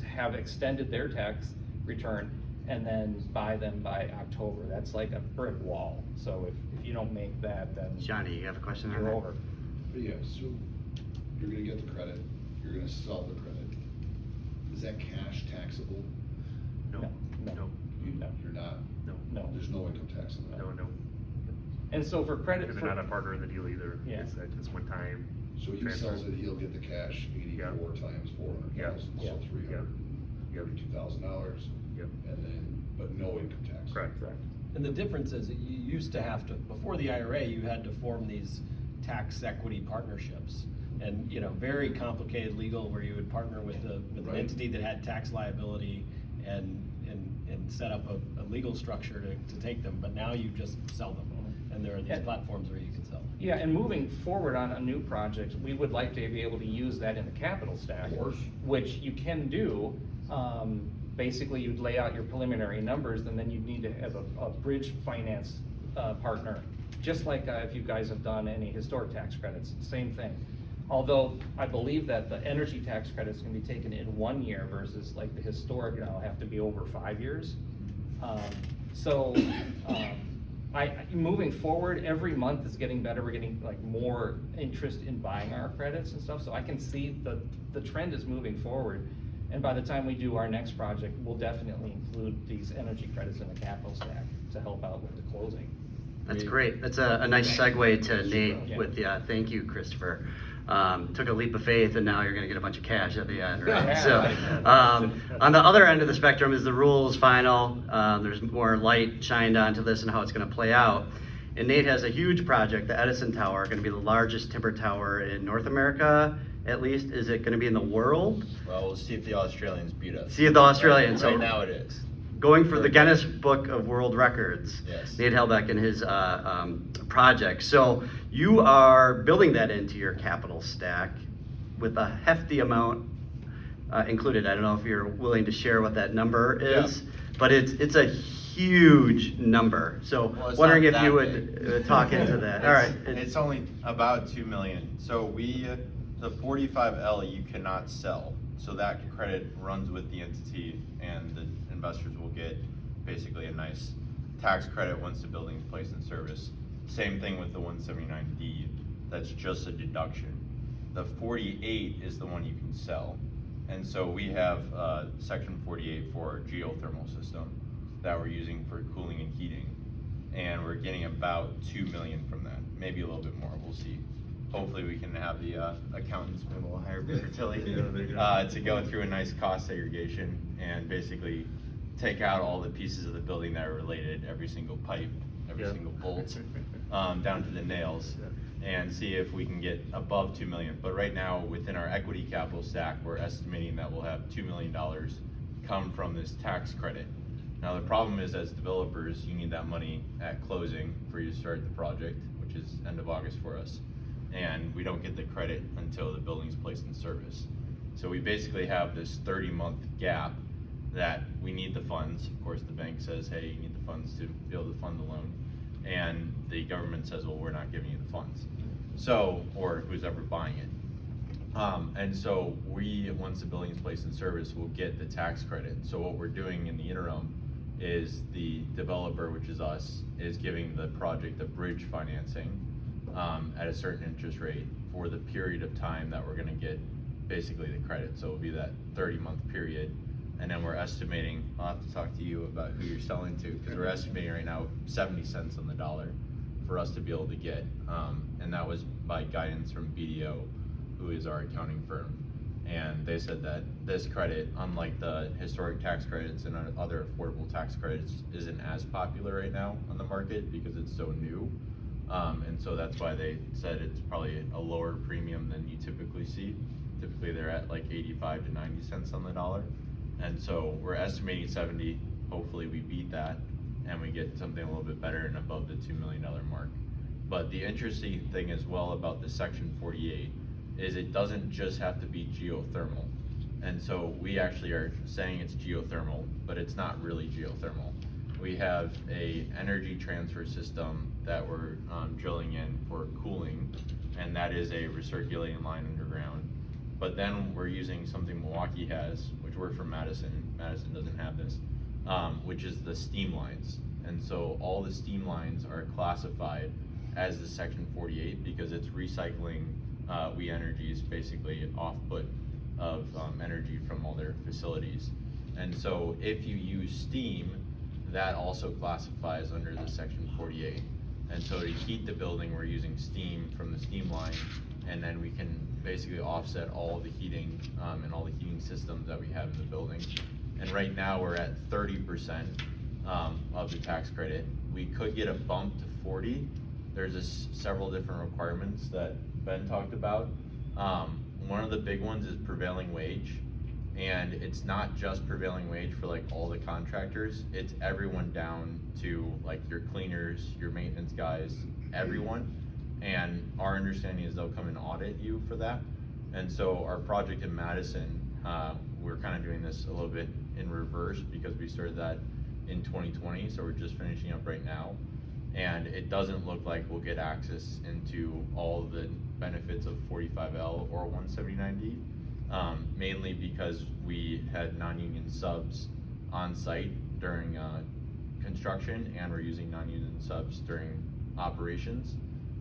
have extended their tax return and then buy them by October. That's like a brick wall. So if you don't make that, then Johnny, you have a question on you're that? over. But yeah, so you're gonna get the credit, you're gonna sell the credit. Is that cash taxable? No, No. no, You're not? No. There's no income tax on that? no. And so for credit, And they're not a partner in the deal either. Yeah. It's one time. So he transfer. sells it, he'll get the cash 84 times 400,000, Yeah. so $332,000. Yep. And then, but no income tax. Correct. And the difference is that you used to have to, before the IRA, you had to form these tax equity partnerships. And, you know, very complicated legal where you would partner with an Right. entity that had tax liability and set up a legal structure to take them, but now you just sell them. And there are these platforms where you can sell them. yeah, and moving forward on a new project, we would like to be able to use that in the capital stack. Of course. Which you can do. Basically, you'd lay out your preliminary numbers, and then you'd need to have a bridge finance partner. Just like if you guys have done any historic tax credits, same thing. Although I believe that the energy tax credits can be taken in 1 year versus like the historic now have to be over 5 years. Moving forward, every month is getting better. We're getting like more interest in buying our credits and stuff. So I can see the trend is moving forward. And by the time we do our next project, we'll definitely include these energy credits in the capital stack to help out with the closing. That's great. That's a nice segue to Nate Yeah. with the, thank you, Christopher. Took a leap of faith and now you're gonna get a bunch of cash at the end, right? Yeah. So, on the other end of the spectrum is the rules final. There's more light shined onto this and how it's gonna play out. And Nate has a huge project, the Edison Tower, gonna be the largest timber tower in North America, at least. Is it gonna be in the world? Well, we'll see if the Australians beat us. See if the Australians. Right so now it is. Going for the Guinness Book of World Records. Yes. Nate Helbach and his project. So you are building that into your capital stack with a hefty amount included. I don't know if you're willing to share what that number is, but it's a huge number. So Well, it's wondering not if you that would talk into that. All right. It's only about 2 million. So the 45L you cannot sell. So that credit runs with the entity and the investors will get basically a nice tax credit once the building is placed in service. Same thing with the 179D, that's just a deduction. The 48 is the one you can sell. And so we have section 48 for our geothermal system that we're using for cooling and heating. And we're getting about 2 million from that, maybe a little bit more, we'll see. hopefully we can have the accountants, maybe we'll hire Baker Tilly, Yeah, there you go. to go through a nice cost segregation and basically take out all the pieces of the building that are related, every single pipe, every Yeah. single bolt, down to the nails, and see if we can get above 2 million. But right now, within our equity capital stack, we're estimating that we'll have $2 million come from this tax credit. Now, the problem is, as developers, you need that money at closing for you to start the project, which is end of August for us. And we don't get the credit until the building's placed in service. So we basically have this 30-month gap that we need the funds. Of course, the bank says, hey, you need the funds to be able to fund the loan. And the government says, well, we're not giving you the funds. So, or who's ever buying it. And so we, once the building is placed in service, will get the tax credit. So what we're doing in the interim is the developer, which is us, is giving the project a bridge financing at a certain interest rate for the period of time that we're gonna get basically the credit. So it'll be that 30-month period. And then we're estimating, I'll have to talk to you about who you're selling to, because we're estimating right now 70 cents on the dollar for us to be able to get. And that was by guidance from BDO, who is our accounting firm. And they said that this credit, unlike the historic tax credits and other affordable tax credits, isn't as popular right now on the market because it's so new. And so that's why they said it's probably a lower premium than you typically see. Typically they're at like 85 to 90 cents on the dollar. And so we're estimating 70, hopefully we beat that and we get something a little bit better and above the $2 million mark. But the interesting thing as well about the Section 48 is it doesn't just have to be geothermal. And so we actually are saying it's geothermal, but it's not really geothermal. We have a energy transfer system that we're drilling in for cooling, and that is a recirculating line underground. But then we're using something Milwaukee has, which we're from Madison. Madison doesn't have this, which is the steam lines. And so all the steam lines are classified as the Section 48 because it's recycling We Energy's basically output of energy from all their facilities. And so if you use steam, that also classifies under the Section 48. And so to heat the building, we're using steam from the steam line, and then we can basically offset all the heating and all the heating systems that we have in the building. And right now we're at 30% of the tax credit. We could get a bump to 40. There's several different requirements that Ben talked about. One of the big ones is prevailing wage. And it's not just prevailing wage for like all the contractors, it's everyone down to like your cleaners, your maintenance guys, everyone. And our understanding is they'll come and audit you for that. And so our project in Madison, we're kind of doing this a little bit in reverse because we started that in 2020, so we're just finishing up right now. And it doesn't look like we'll get access into all of the benefits of 45L or 179D. Mainly because we had non-union subs on site during construction, and we're using non-union subs during operations.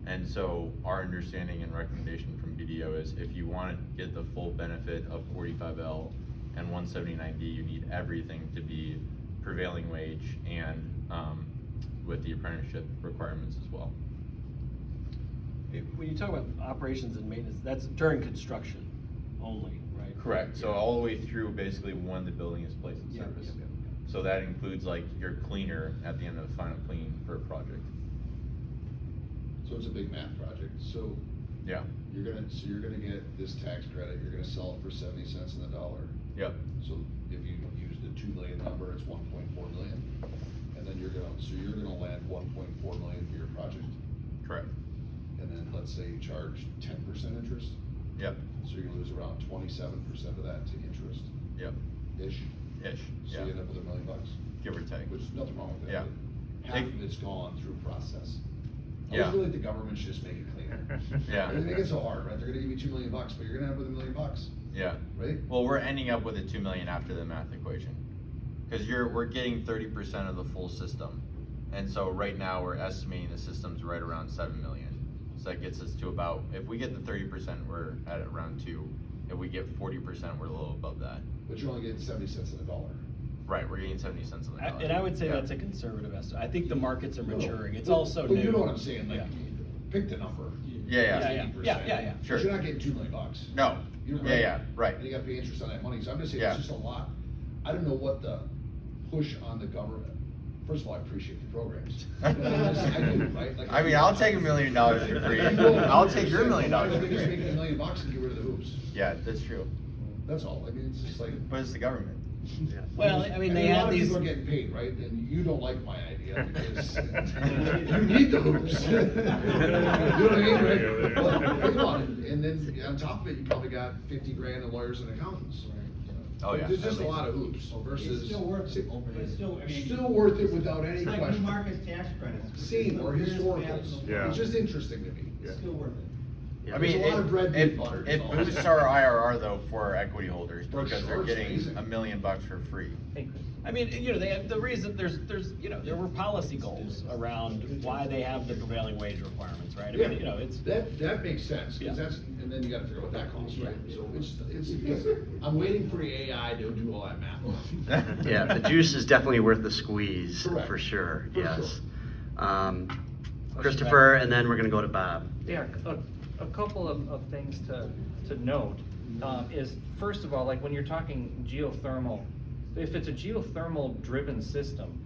And so our understanding and recommendation from BDO is if you want to get the full benefit of 45L and 179D, you need everything to be prevailing wage and with the apprenticeship requirements as well. When you talk about operations and maintenance, that's during construction only, right? Correct. So all the way through basically when the building is placed in service. So that includes like your cleaner at the end of the final clean for a project. So it's a big math project. So Yeah. you're gonna get this tax credit, you're gonna sell it for 70 cents on the dollar. Yep. So if you use the 2 million number, it's 1.4 million. And then you're gonna land 1.4 million for your project. Correct. And then let's say you charge 10% interest. Yep. So you're gonna lose around 27% of that to interest. Yep. Ish. Ish. So Yeah. you end up with $1 million, Give or take. which is nothing wrong with that. Yeah. Half of it's gone through process. I Yeah. always feel like the government should just make it cleaner. Yeah. They make it so hard, right? They're gonna give you $2 million, but you're gonna end up with $1 million, Yeah. right? Well, we're ending up with a 2 million after the math equation. Cause we're getting 30% of the full system. And so right now we're estimating the system's right around 7 million. So that gets us to about, if we get the 30%, we're at around 2. If we get 40%, we're a little above that. But you're only getting 70 cents on the dollar. Right, we're getting 70 cents on the dollar. And I would say Yeah. that's a conservative estimate. I think the markets are maturing. It's But- also but new. you know what I'm saying, like, Yeah. pick the number. Yeah. Yeah. Sure. But you're not getting $2 million. No, You're yeah, right. And you gotta pay interest on that money, so I'm just saying, Yeah. it's just a lot. I don't know what the push on the government, first of all, I appreciate the programs. I do, right? Like, I mean, I'll take $1 million for free. I'll take your $1 million I for think it's free. making $1 million and get rid of the hoops, Yeah, that's true. that's all, I mean, it's just like. But it's the government. Well, I mean, they a had lot of these. people are getting paid, right, and you don't like my idea, because you need the hoops. You know what I mean, right? But think about it, and then on top of it, you probably got 50 grand in lawyers and accountants. Oh, yeah. There's just a lot of hoops versus. It's still worth it, but it's still, I mean. Still worth it without any It's like new question. market tax credits. Same, or Here's what historicals, happens. Yeah. it's just interesting to me. It's still worth it. I mean, There's a lot of red it meat butter, it so. boosts our IRR though for our equity holders For because sure, they're it's getting amazing. $1 million for free. Hey, Chris. I mean, you know, they had the reason there were policy goals around why they have the prevailing wage requirements, right? I Yeah, mean, you know, it's. that makes sense, Yeah. because that's, and then you gotta figure out what that costs, right? So it's, I'm waiting for the AI to do all that math. Yeah, the juice is definitely worth the squeeze, Correct. for sure, For yes. sure. Christopher, and then we're gonna go to Bob. Yeah, a couple of things to note, is, first of all, like when you're talking geothermal, if it's a geothermal driven system,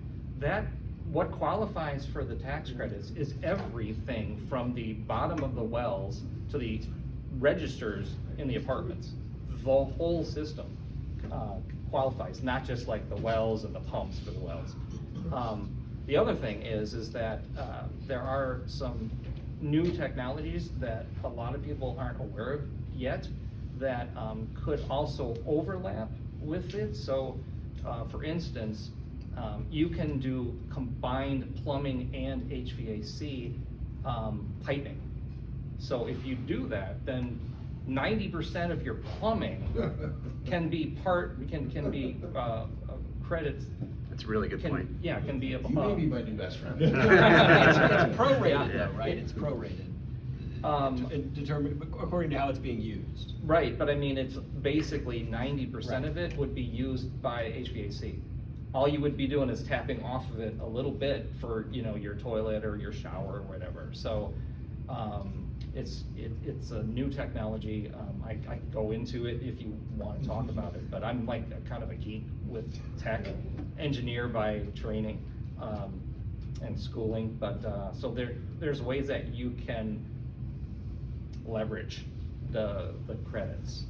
what qualifies for the tax credits is everything from the bottom of the wells to the registers in the apartments. The whole system qualifies, not just like the wells and the pumps for the wells. The other thing is that there are some new technologies that a lot of people aren't aware of yet that could also overlap with it. So, for instance, you can do combined plumbing and HVAC piping. So if you do that, then 90% of your plumbing can be credits. That's a really good point. Yeah, can be a. You may be my new best friend. It's prorated Yeah. though, right? It's prorated. Determined according to how it's being used. Right, but I mean, it's basically 90% of it would be used by HVAC. All you would be doing is tapping off of it a little bit for, you know, your toilet or your shower or whatever. So, it's a new technology. I could go into it if you want to talk about it, but I'm like kind of a geek with tech, engineer by training, and schooling. But, so there's ways that you can leverage the credits.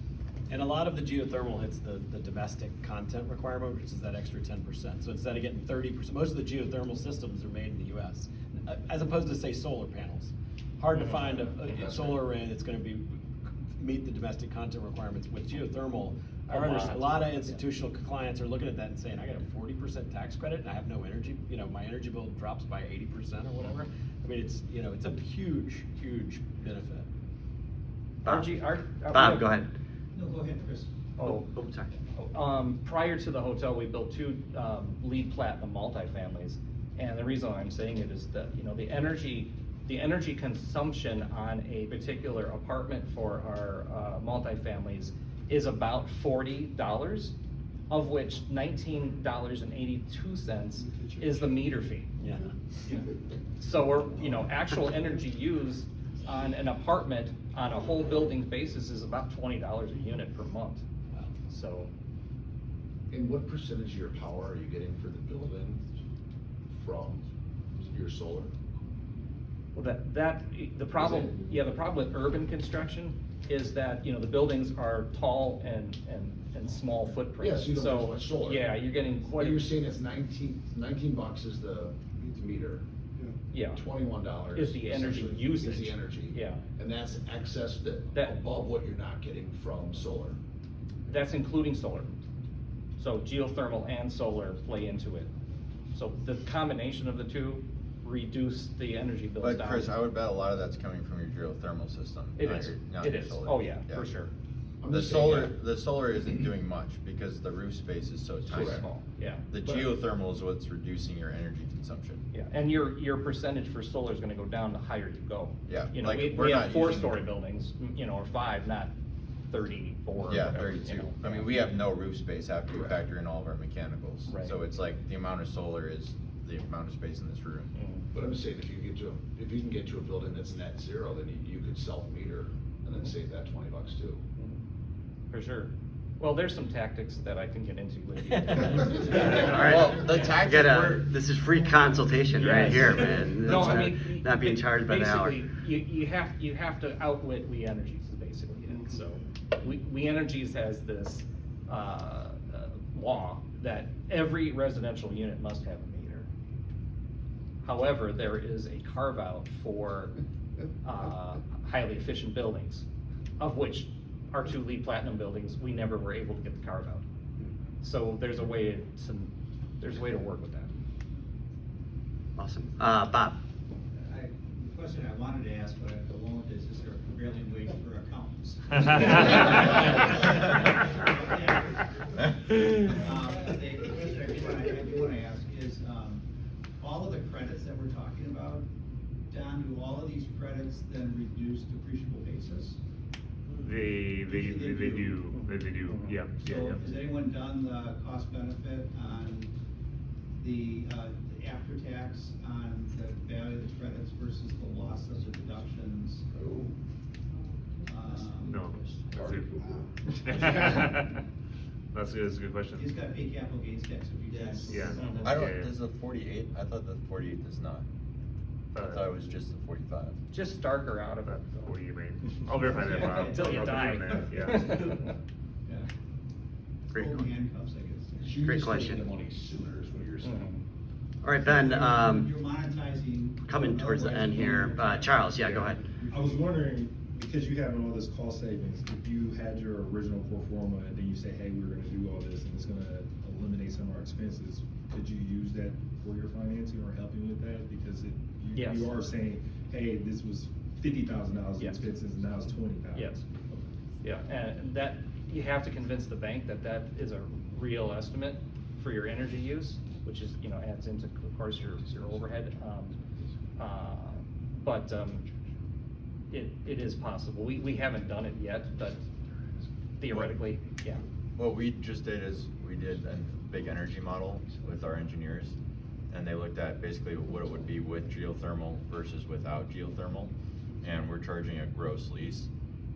And a lot of the geothermal hits the domestic content requirement, which is that extra 10%. So instead of getting 30%, most of the geothermal systems are made in the US, as opposed to say solar panels. Hard to find a solar array that's gonna meet the domestic content requirements. With geothermal, a lot of institutional clients are looking at that and saying, I got a 40% tax credit and I have no energy, you know, my energy bill drops by 80% or whatever. I mean, it's, you know, it's a huge, huge benefit. Bob, RG Bob, go ahead. No, go ahead, Chris. Oh, sorry. Prior to the hotel, we built 2 LEED Platinum multifamilies, and the reason I'm saying it is that, you know, the energy consumption on a particular apartment for our multifamilies is about $40, of which $19.82 is the meter fee. Yeah. So we're, you know, actual energy used on an apartment on a whole building basis is about $20 a unit per month. Wow. So, And what percentage of your power are you getting for the building from your solar? well, the problem with urban construction is that, you know, the buildings are tall and small footprint. Yes, you don't have So, much solar. yeah, you're getting What quite. you're saying is $19 is the meter. Yeah. $21 Is the energy essentially usage. Is the energy. Yeah. And that's excess That- above what you're not getting from solar. That's including solar. So geothermal and solar play into it. So the combination of the two reduce the energy bills But down. Chris, I would bet a lot of that's coming from your geothermal system. It not is. not It your is. solar. Oh, yeah, for sure. I'm The just saying, solar, yeah. the solar isn't doing much because the roof space is so tiny. Small, yeah. The But- geothermal is what's reducing your energy consumption. Yeah, and your percentage for solar is gonna go down the higher you go. Yeah, You know, like, we we're have not using- 4-story buildings, you know, or 5, not 34. or Yeah, whatever, 32. you know. I mean, we have no roof space after you factor in all of our mechanicals. Right. So it's like the amount of solar is the amount of space in this room. But I'm saying if you can get to a building that's net zero, then you could self-meter and then save that $20 too. For sure. Well, there's some tactics that I can get into with you. All right. Well, the tactics You gotta- were- this is free consultation right Yes. here, man. No, That's I not- mean, not being charged by the hour. basically, you have to outwit We Energies is basically it. So, We Energies has this, law that every residential unit must have a meter. However, there is a carve-out for, highly efficient buildings, of which our 2 LEED Platinum buildings, we never were able to get the carve-out. So there's a way to work with that. Awesome. Bob? The question I wanted to ask, but I won't, is there a prevailing wage for accountants? The question I do want to ask is, all of the credits that we're talking about, Don, do all of these credits then reduce depreciable basis? They do, yeah. So has anyone done the cost benefit on the after-tax on the value of the credits versus the losses or deductions? No. That's a good question. He's got to pay capital gains tax if he does. Yeah. I don't, Yeah. does the 48, I thought the 48 does not. I thought it was just the 45. Just darker out of it. What do you mean? I'll verify that, Bob. Until you I'll die. confirm that, Yeah. Yeah. Great. Full handcuffs, I guess. You're Great just question. getting the money sooner is what you're saying. All right, Ben, You're monetizing. coming towards the end here. Charles, yeah, go ahead. I was wondering, because you have all this cost savings, if you had your original pro forma and then you say, hey, we're gonna do all this and it's gonna eliminate some of our expenses, could you use that for your financing or helping with that? Because Yes. you are saying, hey, this was $50,000 in Yes. expenses, and now it's $20,000. Yes. Yeah, and that, you have to convince the bank that that is a real estimate for your energy use, which is, adds into, of course, your overhead. But it is possible. We haven't done it yet, but theoretically, yeah. What we just did is, we did a big energy model with our engineers, and they looked at basically what it would be with geothermal versus without geothermal, and we're charging a gross lease,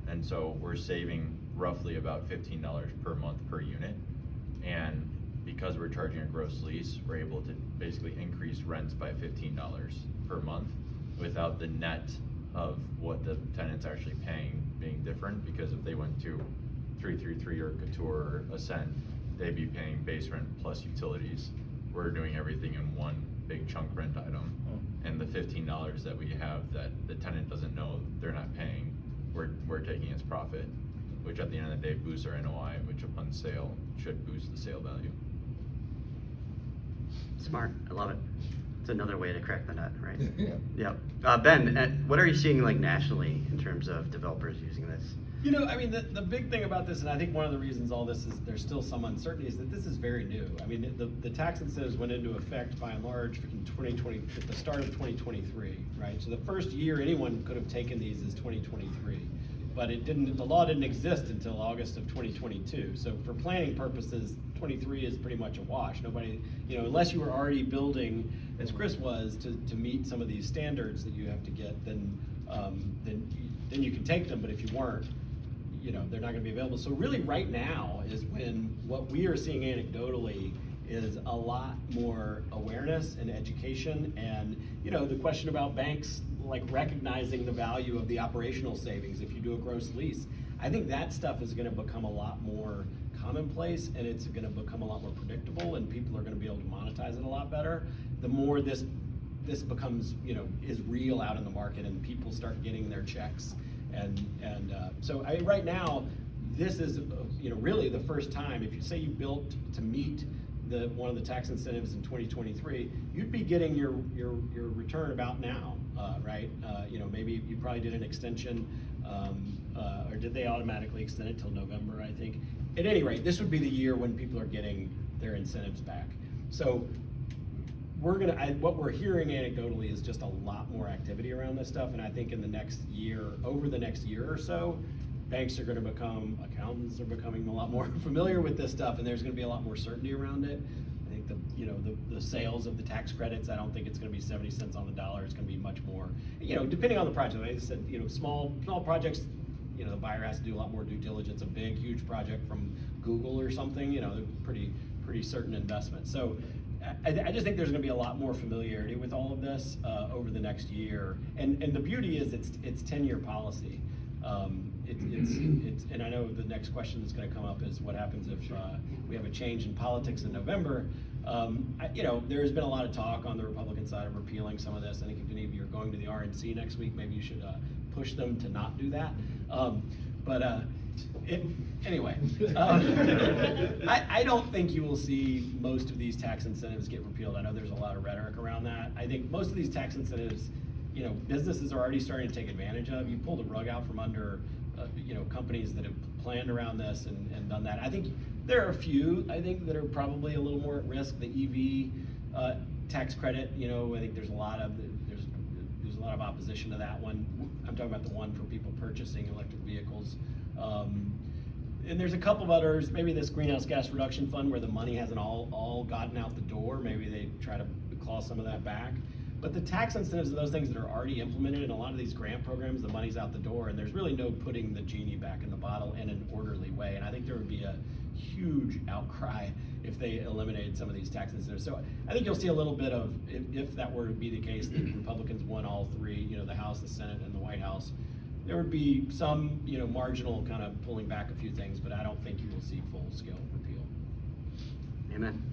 and so we're saving roughly about $15 per month per unit, and because we're charging a gross lease, we're able to basically increase rents by $15 per month without the net of what the tenant's actually paying being different, because if they went to 333 or Couture or Ascent, they'd be paying base rent plus utilities. We're doing everything in one big chunk rent item, and the $15 that we have that the tenant doesn't know they're not paying, we're taking as profit, which at the end of the day boosts our NOI, which upon sale should boost the sale value. Smart, I love it. It's another way to crack the nut, right? Yeah. Yep. Ben, what are you seeing like nationally in terms of developers using this? The big thing about this, and I think one of the reasons all this is, there's still some uncertainty, is that this is very new. The tax incentives went into effect by and large in 2020, at the start of 2023, right? So the first year anyone could have taken these is 2023. But the law didn't exist until August of 2022. So for planning purposes, 23 is pretty much a wash. Nobody, unless you were already building, as Chris was, to meet some of these standards that you have to get, then you can take them. But if you weren't, they're not gonna be available. So really right now is when what we are seeing anecdotally is a lot more awareness and education, and the question about banks like recognizing the value of the operational savings if you do a gross lease. I think that stuff is gonna become a lot more commonplace, and it's gonna become a lot more predictable, and people are gonna be able to monetize it a lot better. The more this becomes, is real out in the market and people start getting their checks. So right now, this is, really the first time, if you say you built to meet one of the tax incentives in 2023, you'd be getting your return about now, right? Maybe you probably did an extension, or did they automatically extend it till November, I think? At any rate, this would be the year when people are getting their incentives back. So what we're hearing anecdotally is just a lot more activity around this stuff, and I think over the next year or so, banks are gonna become, accountants are becoming a lot more familiar with this stuff, and there's gonna be a lot more certainty around it. I think the sales of the tax credits. I don't think it's gonna be 70 cents on the dollar. It's gonna be much more, depending on the project. Like I said, small projects, the buyer has to do a lot more due diligence. A big, huge project from Google or something, they're pretty certain investment. So I just think there's gonna be a lot more familiarity with all of this over the next year. And the beauty is it's 10-year policy. And I know the next question that's gonna come up is what happens if we have a change in politics in November. There's been a lot of talk on the Republican side of repealing some of this. I think if any of you are going to the RNC next week, maybe you should push them to not do that. Anyway, I don't think you will see most of these tax incentives get repealed. I know there's a lot of rhetoric around that. I think most of these tax incentives, businesses are already starting to take advantage of. You pull the rug out from under, companies that have planned around this and done that. I think there are a few, that are probably a little more at risk. The EV tax credit, I think there's a lot of opposition to that one. I'm talking about the one for people purchasing electric vehicles. And there's a couple of others, maybe this greenhouse gas reduction fund where the money hasn't all gotten out the door. Maybe they try to claw some of that back. But the tax incentives and those things that are already implemented in a lot of these grant programs, the money's out the door, and there's really no putting the genie back in the bottle in an orderly way. And I think there would be a huge outcry if they eliminated some of these tax incentives. So I think you'll see a little bit of, if that were to be the case, that Republicans won all three, the House, the Senate, and the White House, there would be some, marginal kind of pulling back a few things, but I don't think you will see full-scale repeal. Amen.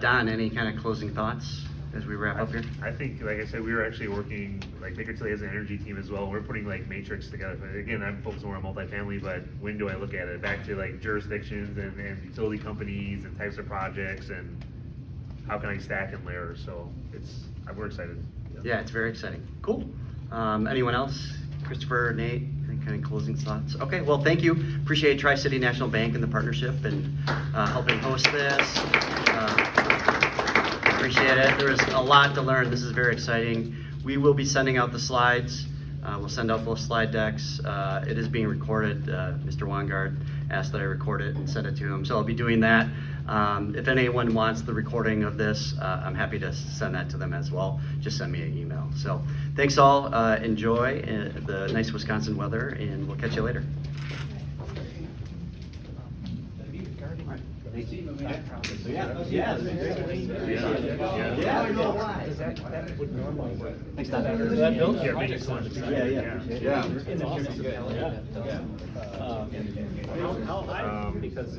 Don, any kind of closing thoughts as we wrap up here? I think, like I said, we were actually working, like Baker Tilly has an energy team as well. We're putting like matrix together. But again, I'm focused more on multifamily, but when do I look at it? Back to like jurisdictions and utility companies and types of projects and how can I stack and layer? So we're excited. Yeah, it's very exciting. Cool. Anyone else? Christopher, Nate, any kind of closing thoughts? Okay, well, thank you. Appreciate Tri-City National Bank and the partnership and helping host this. Appreciate it. There is a lot to learn. This is very exciting. We will be sending out the slides. We'll send out both slide decks. It is being recorded. Mr. Wangard asked that I record it and send it to him. So I'll be doing that. If anyone wants the recording of this, I'm happy to send that to them as well. Just send me an email. So thanks all. Enjoy the nice Wisconsin weather, and we'll catch you later. Thank you. That would normally work. Thanks, Don. That built Yeah, we just wanted to- Yeah. It's awesome. Yeah. How high? Because